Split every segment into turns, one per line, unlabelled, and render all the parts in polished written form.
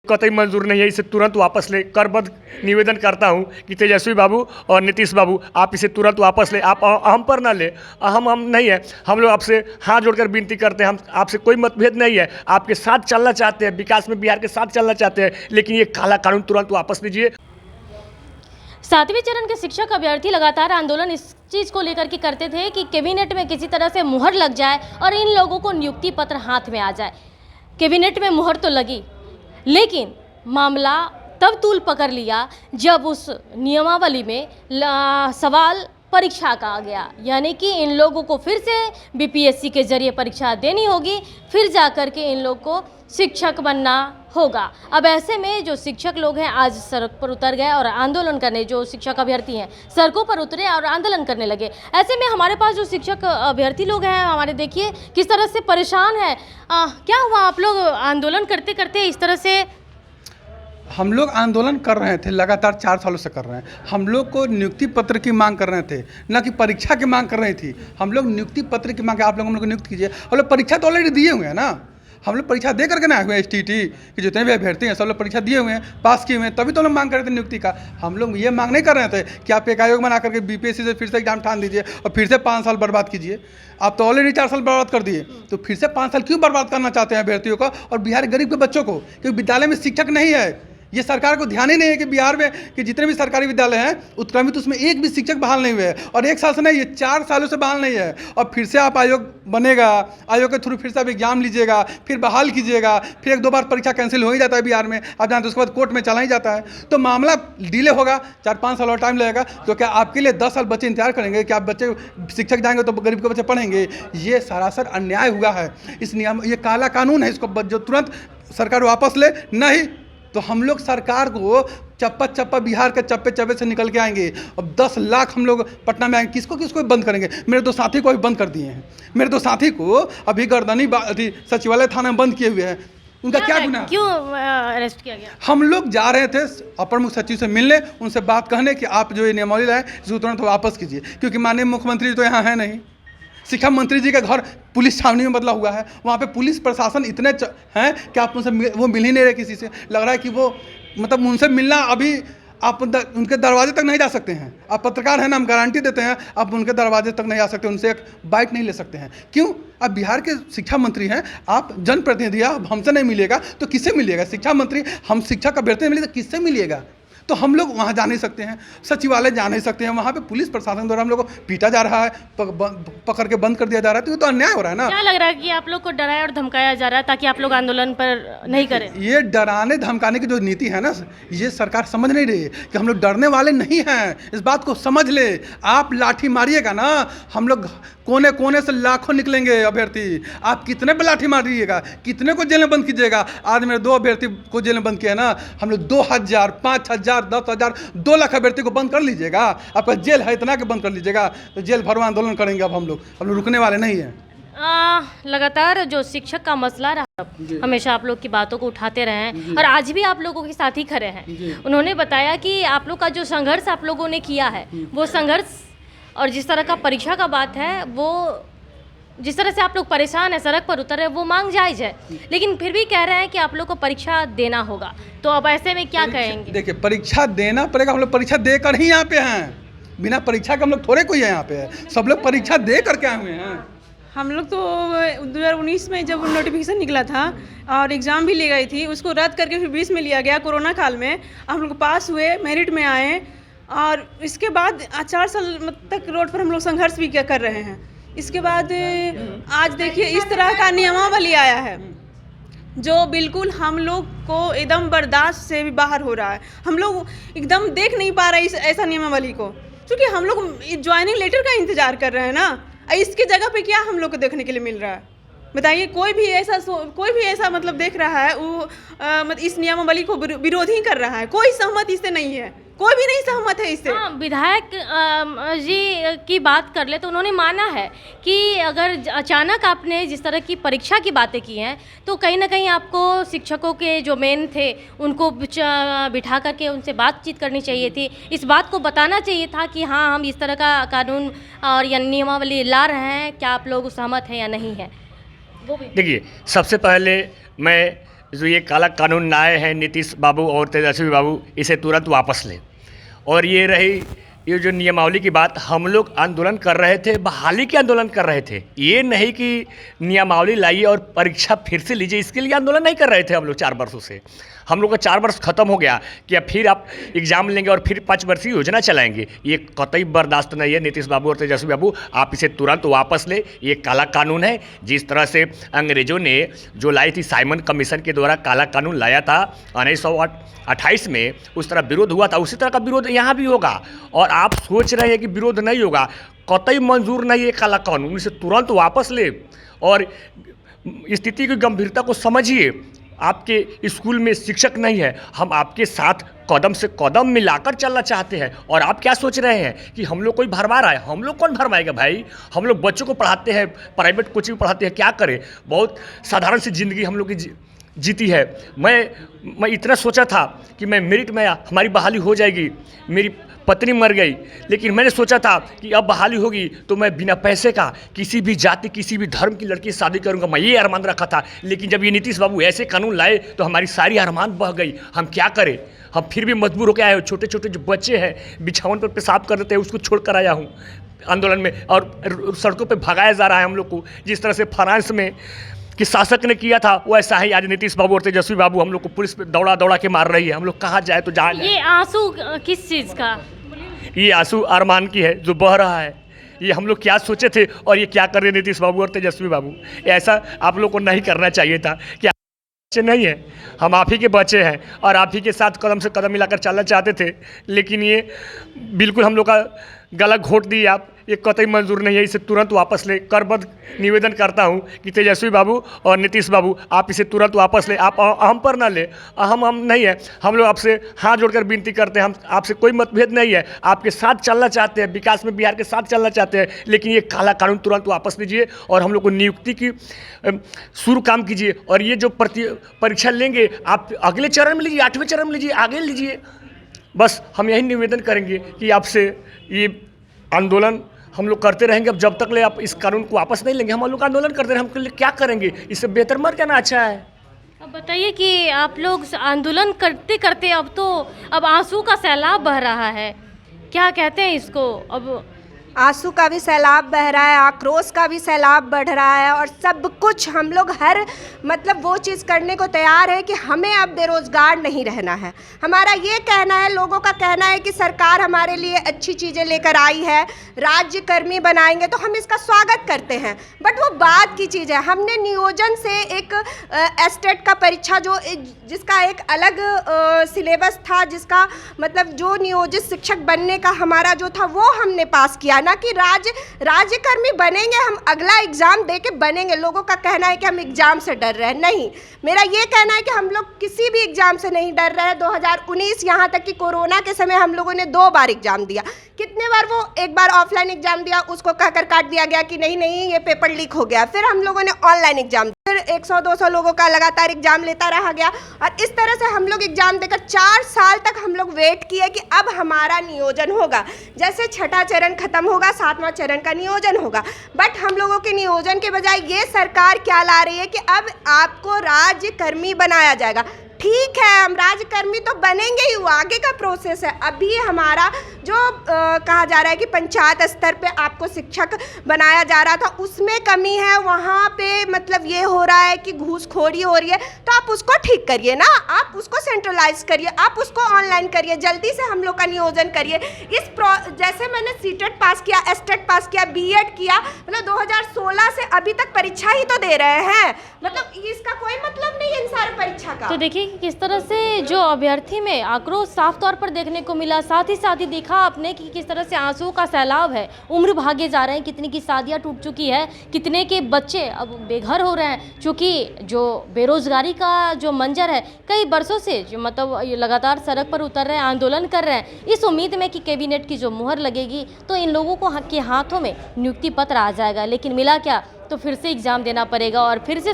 कतई मंजूर नहीं है, इसे तुरंत वापस ले। करबद्ध निवेदन करता हूं कि तेजस्वी बाबू और नीतीश बाबू, आप इसे तुरंत वापस ले। आप हम पर ना ले, हम नहीं है। हम लोग आपसे हाथ जोड़कर विनती करते हैं, हम आपसे कोई मतभेद नहीं है, आपके साथ चलना चाहते हैं, विकास में बिहार के साथ चलना चाहते हैं, लेकिन ये काला कानून तुरंत वापस लीजिए।
7वें चरण के शिक्षक अभ्यर्थी लगातार आंदोलन इस चीज़ को लेकर के करते थे कि कैबिनेट में किसी तरह से मुहर लग जाए और इन लोगों को नियुक्ति पत्र हाथ में आ जाए। कैबिनेट में मुहर तो लगी, लेकिन मामला तब तूल पकड़ लिया जब उस नियमावली में सवाल परीक्षा का आ गया, यानी कि इन लोगों को फिर से बीपीएससी के जरिए परीक्षा देनी होगी, फिर जाकर के इन लोगों को शिक्षक बनना होगा। अब ऐसे में जो शिक्षक लोग हैं आज सड़क पर उतर गए और आंदोलन करने, जो शिक्षक अभ्यर्थी हैं सड़कों पर उतरे और आंदोलन करने लगे। ऐसे में हमारे पास जो शिक्षक अभ्यर्थी लोग हैं हमारे, देखिए किस तरह से परेशान है। क्या हुआ, आप लोग आंदोलन करते करते इस तरह से?
हम लोग आंदोलन कर रहे थे, लगातार 4 सालों से कर रहे हैं। हम लोग को नियुक्ति पत्र की मांग कर रहे थे, ना कि परीक्षा की मांग कर रही थी। हम लोग नियुक्ति पत्र की मांग, आप लोग हम लोग को नियुक्त कीजिए। हम लोग परीक्षा तो ऑलरेडी दिए हुए हैं ना, हम लोग परीक्षा दे करके ना आए हुए हैं। STT के जितने भी अभ्यर्थी हैं सब लोग परीक्षा दिए हुए हैं, पास किए हुए हैं, तभी तो लोग मांग कर रहे थे नियुक्ति का। हम लोग ये मांग नहीं कर रहे थे कि आप एक आयोग बना करके बीपीएससी से फिर से एग्जाम ठान दीजिए और फिर से 5 साल बर्बाद कीजिए। आप तो ऑलरेडी 4 साल बर्बाद कर दिए, तो फिर से 5 साल क्यों बर्बाद करना चाहते हैं अभ्यर्थियों को और बिहार के गरीब के बच्चों को? क्योंकि विद्यालय में शिक्षक नहीं है। ये सरकार को ध्यान ही नहीं है कि बिहार में कि जितने भी सरकारी विद्यालय हैं उत्क्रमित, उसमें एक भी शिक्षक बहाल नहीं हुए हैं। और 1 साल से नहीं, ये 4 सालों से बहाल नहीं है। और फिर से आप आयोग बनेगा, आयोग के थ्रू फिर से आप एग्जाम लीजिएगा, फिर बहाल कीजिएगा, फिर 1-2 बार परीक्षा कैंसिल हो ही जाता है बिहार में, आप जानते हैं। उसके बाद कोर्ट में चला ही जाता है, तो मामला डिले होगा, 4-5 साल और टाइम लगेगा। तो क्या आपके लिए 10 साल बच्चे इंतजार करेंगे कि आप बच्चे शिक्षक जाएंगे तो गरीब के बच्चे पढ़ेंगे? ये सरासर अन्याय हुआ है। इस नियम, ये काला कानून है, इसको जो तुरंत सरकार वापस ले। नहीं तो हम लोग सरकार को चप्पा बिहार के चप्पे से निकल के आएंगे। अब 10 लाख हम लोग पटना में आएंगे, किसको किसको बंद करेंगे? मेरे 2 साथी को भी बंद कर दिए हैं। मेरे 2 साथी को अभी गर्दनी सचिवालय थाना में बंद किए हुए हैं। उनका क्या गुनाह?
क्यों अरेस्ट किया गया?
हम लोग जा रहे थे अपर मुख्य सचिव से मिलने, उनसे बात कहने कि आप जो ये नियमावली लाए इसको तुरंत वापस कीजिए, क्योंकि माननीय मुख्यमंत्री तो यहाँ है नहीं। शिक्षा मंत्री जी का घर पुलिस छावनी में बदला हुआ है, वहाँ पे पुलिस प्रशासन इतने हैं कि आप उनसे वो मिल ही नहीं रहे किसी से। लग रहा है कि वो मतलब उनसे मिलना अभी आप उनके दरवाजे तक नहीं जा सकते हैं। आप पत्रकार हैं ना, हम गारंटी देते हैं आप उनके दरवाजे तक नहीं आ सकते, उनसे एक बाइट नहीं ले सकते हैं। क्यों? आप बिहार के शिक्षा मंत्री हैं, आप जनप्रतिनिधि, आप हमसे नहीं मिलेगा तो किससे मिलेगा? शिक्षा मंत्री, हम शिक्षा का अभ्यर्थी मिले तो किससे मिलेगा? तो हम लोग वहाँ जा नहीं सकते हैं, सचिवालय जा नहीं सकते हैं। वहाँ पे पुलिस प्रशासन द्वारा हम लोग को पीटा जा रहा है, पकड़ के बंद कर दिया जा रहा है। तो ये तो अन्याय हो रहा है ना।
क्या लग रहा है कि आप लोग को डराया और धमकाया जा रहा है ताकि आप लोग आंदोलन पर नहीं करें?
ये डराने धमकाने की जो नीति है ना, ये सरकार समझ नहीं रही है कि हम लोग डरने वाले नहीं हैं। इस बात को समझ ले। आप लाठी मारिएगा ना, हम लोग कोने कोने से लाखों निकलेंगे अभ्यर्थी। आप कितने पर लाठी मारिएगा, कितने को जेल में बंद कीजिएगा? आज मेरे 2 अभ्यर्थी को जेल में बंद किया है ना, हम लोग 2000, 5000, 10,000, 2 लाख अभ्यर्थी को बंद कर लीजिएगा। आपका जेल है इतना कि बंद कर लीजिएगा, तो जेल भरो आंदोलन करेंगे। अब हम लोग रुकने वाले नहीं हैं।
लगातार जो शिक्षक का मसला रहा, हमेशा आप लोग की बातों को उठाते रहे हैं और आज भी आप लोगों के साथ ही खड़े हैं। उन्होंने बताया कि आप लोग का जो संघर्ष आप लोगों ने किया है, वो संघर्ष और जिस तरह का परीक्षा का बात है, वो जिस तरह से आप लोग परेशान है, सड़क पर उतर रहे, वो मांग जायज़ है, लेकिन फिर भी कह रहे हैं कि आप लोग को परीक्षा देना होगा। तो अब ऐसे में क्या कहेंगे?
देखिए, परीक्षा देना पड़ेगा। हम लोग परीक्षा देकर ही यहाँ पे हैं, बिना परीक्षा के हम लोग थोड़े कोई है यहाँ पे है। सब लोग परीक्षा दे करके आए हुए हैं।
हम लोग तो 2019 में जब नोटिफिकेशन निकला था और एग्ज़ाम भी ली गई थी, उसको रद्द करके फिर 20 में लिया गया कोरोना काल में। हम लोग पास हुए, मेरिट में आए और इसके बाद 4 साल तक रोड पर हम लोग संघर्ष भी कर रहे हैं। इसके बाद आज देखिए इस तरह का नियमावली आया है जो बिल्कुल हम लोग को एकदम बर्दाश्त से भी बाहर हो रहा है। हम लोग एकदम देख नहीं पा रहे इस ऐसा नियमावली को, क्योंकि हम लोग ज्वाइनिंग लेटर का इंतज़ार कर रहे हैं ना। इसके जगह पे क्या हम लोग को देखने के लिए मिल रहा है? बताइए। कोई भी ऐसा मतलब देख रहा है वो मतलब इस नियमावली को विरोध ही कर रहा है। कोई सहमत इससे नहीं है, कोई भी नहीं सहमत है इससे।
विधायक जी की बात कर ले तो उन्होंने माना है कि अगर अचानक आपने जिस तरह की परीक्षा की बातें की हैं तो कहीं ना कहीं आपको शिक्षकों के जो मेन थे उनको बिठा करके उनसे बातचीत करनी चाहिए थी। इस बात को बताना चाहिए था कि हाँ, हम इस तरह का कानून और या नियमावली ला रहे हैं, क्या आप लोग सहमत हैं या नहीं है?
देखिए, सबसे पहले मैं जो ये काला कानून लाए हैं नीतीश बाबू और तेजस्वी बाबू, इसे तुरंत वापस लें। और ये रही ये जो नियमावली की बात, हम लोग आंदोलन कर रहे थे, बहाली के आंदोलन कर रहे थे, ये नहीं कि नियमावली लाइए और परीक्षा फिर से लीजिए, इसके लिए आंदोलन नहीं कर रहे थे हम लोग 4 वर्षों से। हम लोग का 4 वर्ष खत्म हो गया कि अब फिर आप एग्ज़ाम लेंगे और फिर 5 वर्षीय योजना चलाएंगे, ये कतई बर्दाश्त नहीं है। नीतीश बाबू और तेजस्वी बाबू, आप इसे तुरंत वापस ले। ये काला कानून है। जिस तरह से अंग्रेज़ों ने जो लाई थी, साइमन कमीशन के द्वारा काला कानून लाया था 1928 में, उस तरह विरोध हुआ था, उसी तरह का विरोध यहाँ भी होगा। और आप सोच रहे हैं कि विरोध नहीं होगा, कतई मंजूर नहीं है काला कानून, इसे तुरंत वापस ले और स्थिति की गंभीरता को समझिए। आपके स्कूल में शिक्षक नहीं है, हम आपके साथ कदम से कदम मिलाकर चलना चाहते हैं। और आप क्या सोच रहे हैं कि हम लोग कोई भरवा रहा है? हम लोग कौन भरवाएगा भाई? हम लोग बच्चों को पढ़ाते हैं, प्राइवेट कोचिंग पढ़ाते हैं, क्या करें? बहुत साधारण सी ज़िंदगी हम लोग की जीती है। मैं इतना सोचा था कि मैं मेरिट में हमारी बहाली हो जाएगी, मेरी पत्नी मर गई, लेकिन मैंने सोचा था कि अब बहाली होगी तो मैं बिना पैसे का किसी भी जाति, किसी भी धर्म की लड़की से शादी करूंगा, मैं ये अरमान रखा था। लेकिन जब ये नीतीश बाबू ऐसे कानून लाए तो हमारी सारी अरमान बह गई। हम क्या करें? हम फिर भी मजबूर होकर आए हो। छोटे छोटे जो बच्चे हैं बिछावन पर पेशाब कर देते हैं, उसको छोड़ कर आया हूँ आंदोलन में, और सड़कों पर भगाया जा रहा है हम लोग को। जिस तरह से फ्रांस में कि शासक ने किया था, वैसा ही आज नीतीश बाबू और तेजस्वी बाबू हम लोग को पुलिस पे दौड़ा दौड़ा के मार रही है। हम लोग कहाँ जाए तो जहाँ
ये आंसू किस चीज़ का?
ये आंसू अरमान की है जो बह रहा है। ये हम लोग क्या सोचे थे और ये क्या कर रहे नीतीश बाबू और तेजस्वी बाबू। ऐसा आप लोग को नहीं करना चाहिए था। क्या बच्चे नहीं हैं, हम आप ही के बच्चे हैं और आप ही के साथ कदम से कदम मिलाकर चलना चाहते थे, लेकिन ये बिल्कुल हम लोग का गला घोट दिए आप। ये कतई मंजूर नहीं है, इसे तुरंत वापस ले। करबद्ध निवेदन करता हूँ कि तेजस्वी बाबू और नीतीश बाबू, आप इसे तुरंत वापस ले। आप हम पर ना ले, हम नहीं है। हम लोग आपसे हाथ जोड़कर विनती करते हैं, हम आपसे कोई मतभेद नहीं है, आपके साथ चलना चाहते हैं, विकास में बिहार के साथ चलना चाहते हैं, लेकिन ये काला कानून तुरंत वापस लीजिए और हम लोग को नियुक्ति की शुरू काम कीजिए। और ये जो परीक्षा लेंगे आप अगले चरण में लीजिए, 8वें चरण में लीजिए, आगे लीजिए। बस हम यही निवेदन करेंगे कि आपसे ये आंदोलन हम लोग करते रहेंगे। अब जब तक ले आप इस कानून को वापस नहीं लेंगे, हम लोग आंदोलन करते रहेंगे। हम क्या करेंगे? इससे बेहतर मर जाना अच्छा है।
अब बताइए कि आप लोग आंदोलन करते करते अब आंसू का सैलाब बह रहा है, क्या कहते हैं इसको? अब
आंसू का भी सैलाब बह रहा है, आक्रोश का भी सैलाब बढ़ रहा है, और सब कुछ हम लोग हर मतलब वो चीज़ करने को तैयार है कि हमें अब बेरोज़गार नहीं रहना है। हमारा ये कहना है, लोगों का कहना है कि सरकार हमारे लिए अच्छी चीज़ें लेकर आई है, राज्य कर्मी बनाएंगे, तो हम इसका स्वागत करते हैं। बट वो बात की चीज़ है। हमने नियोजन से एक एस्टेट का परीक्षा जिसका एक अलग सिलेबस था, जिसका मतलब जो नियोजित शिक्षक बनने का हमारा जो था वो हमने पास किया, ना कि राज्यकर्मी बनेंगे हम, अगला एग्जाम दे के बनेंगे। लोगों का कहना है कि हम एग्जाम से डर रहे हैं, नहीं, मेरा ये कहना है कि हम लोग किसी भी एग्जाम से नहीं डर रहे हैं। 2019 यहाँ तक कि कोरोना के समय हम लोगों ने 2 बार एग्जाम दिया। कितने बार वो एक बार ऑफलाइन एग्जाम दिया, उसको कहकर काट दिया गया कि नहीं ये पेपर लीक हो गया। फिर हम लोगों ने ऑनलाइन एग्जाम, फिर 100-200 लोगों का लगातार एग्जाम लेता रहा गया, और इस तरह से हम लोग एग्जाम देकर 4 साल तक हम लोग वेट किए कि अब हमारा नियोजन होगा। जैसे छठा चरण खत्म होगा, 7वां चरण का नियोजन होगा। बट हम लोगों के नियोजन के बजाय ये सरकार क्या ला रही है कि अब आपको राज्यकर्मी बनाया जाएगा। ठीक है, हम राज्यकर्मी तो बनेंगे ही, वो आगे का प्रोसेस है। अभी हमारा जो कहा जा रहा है कि पंचायत स्तर पे आपको शिक्षक बनाया जा रहा था, उसमें कमी है। वहाँ पे मतलब ये हो रहा है कि घूसखोरी हो रही है, तो आप उसको ठीक करिए ना, आप उसको सेंट्रलाइज करिए, आप उसको ऑनलाइन करिए, जल्दी से हम लोग का नियोजन करिए। जैसे मैंने सीटेट पास किया, एस्टेट पास किया, बीएड किया, मतलब 2016 से अभी तक परीक्षा ही तो दे रहे हैं, मतलब इसका कोई मतलब नहीं है इन सारे परीक्षा का।
तो देखिए कि किस तरह से जो अभ्यर्थी में आक्रोश साफ तौर पर देखने को मिला, साथ ही देखा आपने कि किस तरह से आंसू का सैलाब है, उम्र भागे जा रहे हैं, कितने की शादियां टूट चुकी है, कितने के बच्चे अब बेघर हो रहे हैं, क्योंकि जो बेरोजगारी का जो मंजर है कई बरसों से जो मतलब लगातार सड़क पर उतर रहे हैं, आंदोलन कर रहे हैं, इस उम्मीद में कि कैबिनेट की जो मुहर लगेगी तो इन लोगों को के हाथों में नियुक्ति पत्र आ जाएगा। लेकिन मिला क्या? तो फिर से एग्ज़ाम देना पड़ेगा और फिर से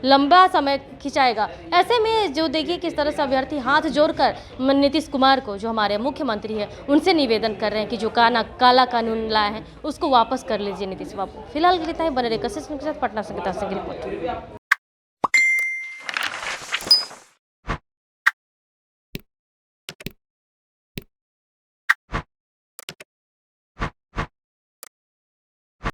लंबा समय खिंचाएगा। ऐसे में जो देखिए किस तरह से अभ्यर्थी हाथ जोड़कर नीतीश कुमार को, जो हमारे मुख्यमंत्री हैं, उनसे निवेदन कर रहे हैं कि जो काला कानून लाए हैं उसको वापस कर लीजिए नीतीश बाबू। फिलहाल के लिए इतना ही, बने रहे कशिश के साथ। पटना से गीता सिंह की रिपोर्ट।